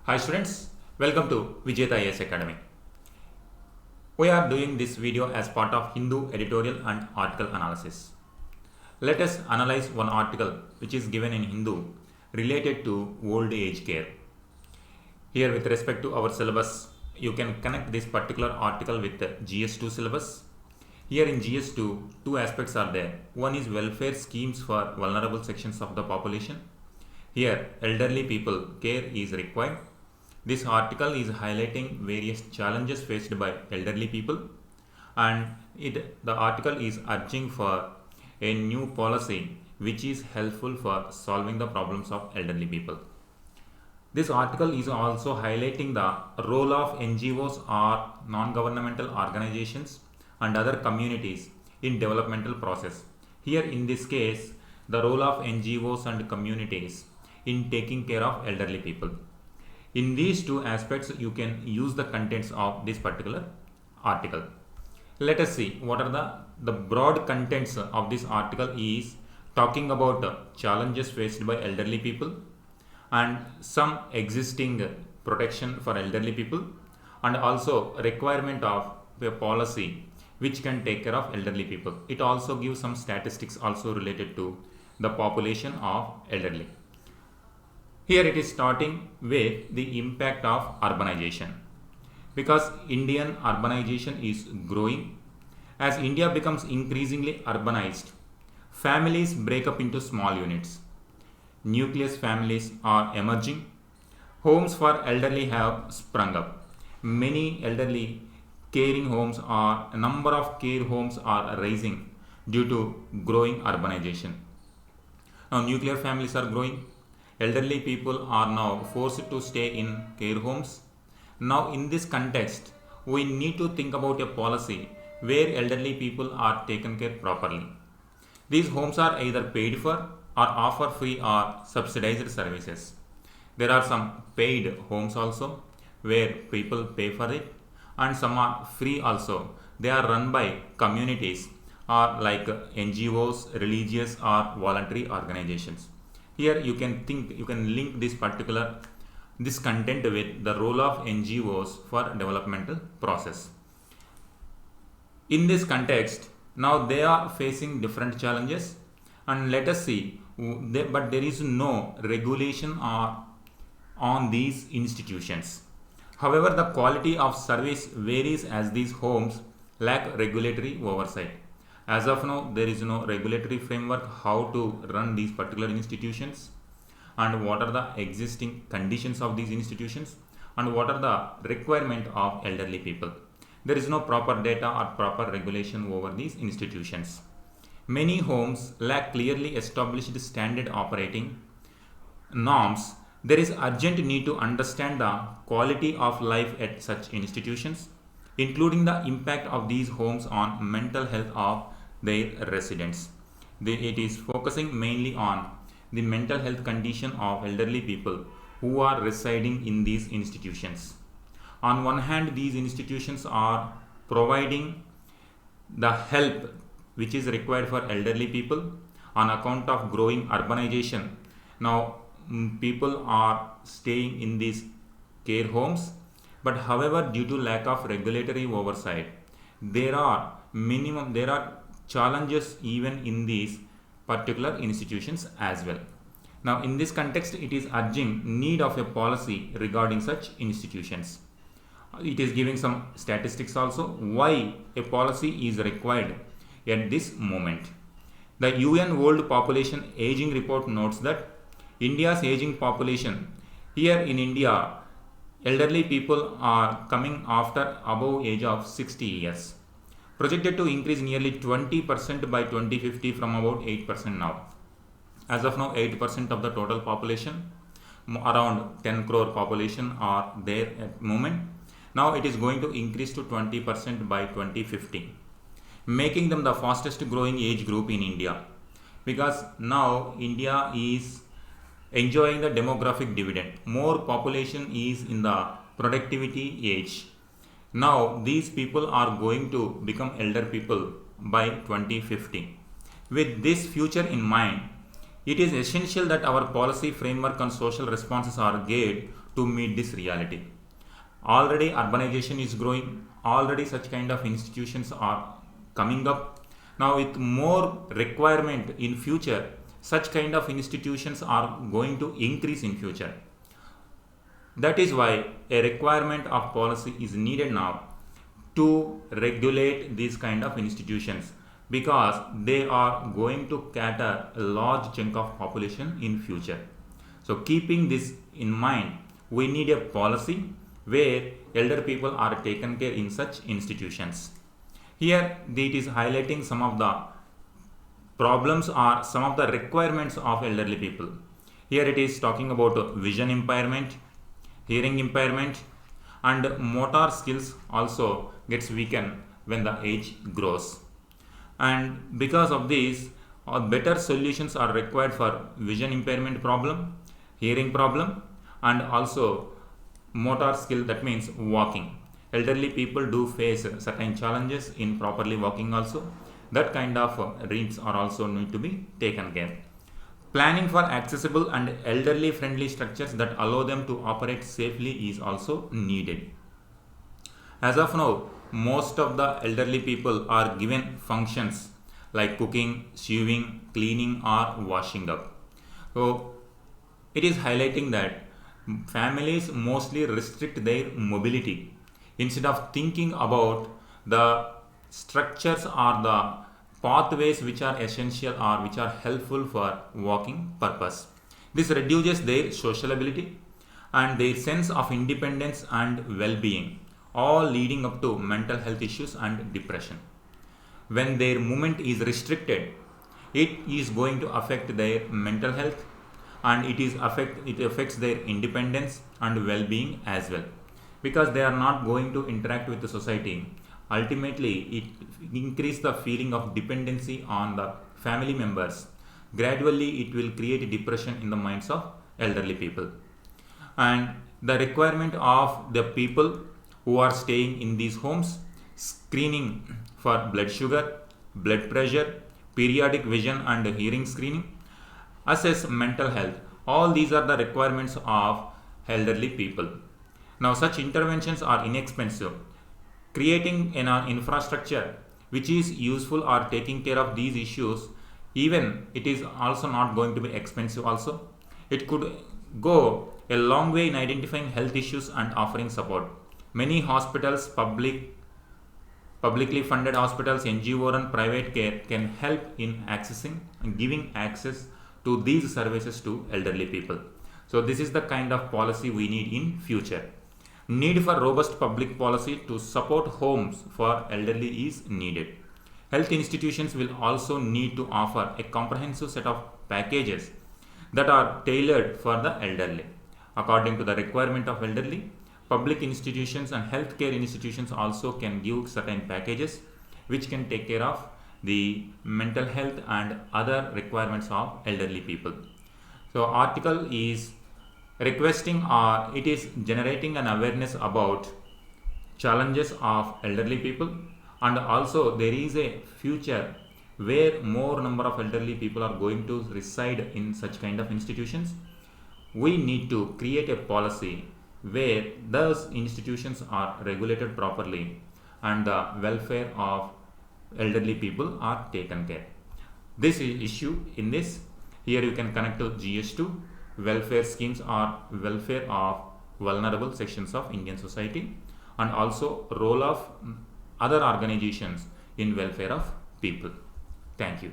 Hi students, welcome to Vijeta IAS Academy. We are doing this video as part of Hindu editorial and article analysis. Let us analyze one article which is given in Hindu related to old age care. Here with respect to our syllabus, you can connect this particular article with the GS2 syllabus. Here in GS2, two aspects are there. One is welfare schemes for vulnerable sections of the population. Here, elderly people care is required. This article is highlighting various challenges faced by elderly people, and the article is urging for a new policy which is helpful for solving the problems of elderly people. This article is also highlighting the role of NGOs or non-governmental organizations and other communities in developmental process. Here in this case, the role of NGOs and communities in taking care of elderly people. In these two aspects, you can use the contents of this particular article. Let us see what are the broad contents of this article is talking about challenges faced by elderly people and some existing protection for elderly people, and also requirement of a policy which can take care of elderly people. It also gives some statistics also related to the population of elderly. Here it is starting with the impact of urbanization, because Indian urbanization is growing. As India becomes increasingly urbanized, families break up into small units. Nucleus families are emerging. Homes for elderly have sprung up. Many elderly caring homes a number of care homes are rising due to growing urbanization. Now nuclear families are growing. Elderly people are now forced to stay in care homes. Now in this context, we need to think about a policy where elderly people are taken care properly. These homes are either paid for or offer free or subsidized services. There are some paid homes also where people pay for it, and some are free also. They are run by communities or like NGOs, religious or voluntary organizations. Here you can link this content with the role of NGOs for developmental process. In this context, now they are facing different challenges, and let us see, but there is no regulation on these institutions. However, the quality of service varies as these homes lack regulatory oversight. As of now, there is no regulatory framework how to run these particular institutions, and what are the existing conditions of these institutions, and what are the requirement of elderly people. There is no proper data or proper regulation over these institutions. Many homes lack clearly established standard operating norms. There is urgent need to understand the quality of life at such institutions, including the impact of these homes on mental health of their residents. It is focusing mainly on the mental health condition of elderly people who are residing in these institutions. On one hand, these institutions are providing the help which is required for elderly people on account of growing urbanization. Now people are staying in these care homes, but however, due to lack of regulatory oversight, there are challenges even in these particular institutions as well. Now in this context, it is urging need of a policy regarding such institutions. It is giving some statistics also why a policy is required at this moment. The UN World Population Aging Report notes that India's aging population, here in India, elderly people are coming after above age of 60 years, projected to increase nearly 20% by 2050 from about 8% now. As of now, 8% of the total population, around 10 crore population are there at the moment. Now it is going to increase to 20% by 2050, making them the fastest growing age group in India, because now India is enjoying the demographic dividend. More population is in the productivity age. Now these people are going to become elder people by 2050. With this future in mind, It is essential that our policy framework and social responses are geared to meet this reality. Already urbanization is growing, already such kind of institutions are coming up. Now with more requirement in future, such kind of institutions are going to increase in future. That is why a requirement of policy is needed now to regulate these kind of institutions, because they are going to cater a large chunk of population in future. So keeping this in mind, we need a policy where elder people are taken care in such institutions. Here it is highlighting some of the problems or some of the requirements of elderly people. Here it is talking about vision impairment, hearing impairment, and motor skills also gets weakened when the age grows. And because of this, better solutions are required for vision impairment problem, hearing problem, and also motor skill, that means walking. Elderly people do face certain challenges in properly walking also. That kind of needs are also need to be taken care. Planning for accessible and elderly friendly structures that allow them to operate safely is also needed. As of now, most of the elderly people are given functions like cooking, sewing, cleaning, or washing up. So it is highlighting that families mostly restrict their mobility instead of thinking about the structures or the pathways which are essential or which are helpful for walking purpose. This reduces their sociability and their sense of independence and well-being, all leading up to mental health issues and depression. When their movement is restricted, it is going to affect their mental health, and it affects their independence and well-being as well, because they are not going to interact with the society. Ultimately, it increases the feeling of dependency on the family members. Gradually, it will create depression in the minds of elderly people. And the requirement of the people who are staying in these homes: screening for blood sugar, blood pressure, periodic vision and hearing screening, assess mental health. All these are the requirements of elderly people. Now, such interventions are inexpensive. Creating an infrastructure which is useful or taking care of these issues, even it is also not going to be expensive also. It could go a long way in identifying health issues and offering support. Many hospitals, publicly funded hospitals, NGO and private care can help in accessing and giving access to these services to elderly people. So this is the kind of policy we need in future. Need for robust public policy to support homes for elderly is needed. Health institutions will also need to offer a comprehensive set of packages that are tailored for the elderly. According to the requirement of elderly, public institutions and healthcare institutions also can give certain packages which can take care of the mental health and other requirements of elderly people. So article is requesting or it is generating an awareness about challenges of elderly people, and also there is a future where more number of elderly people are going to reside in such kind of institutions. We need to create a policy where those institutions are regulated properly and the welfare of elderly people are taken care. This is issue in this. Here you can connect to GS2, welfare schemes or welfare of vulnerable sections of Indian society, and also role of other organizations in welfare of people. Thank you.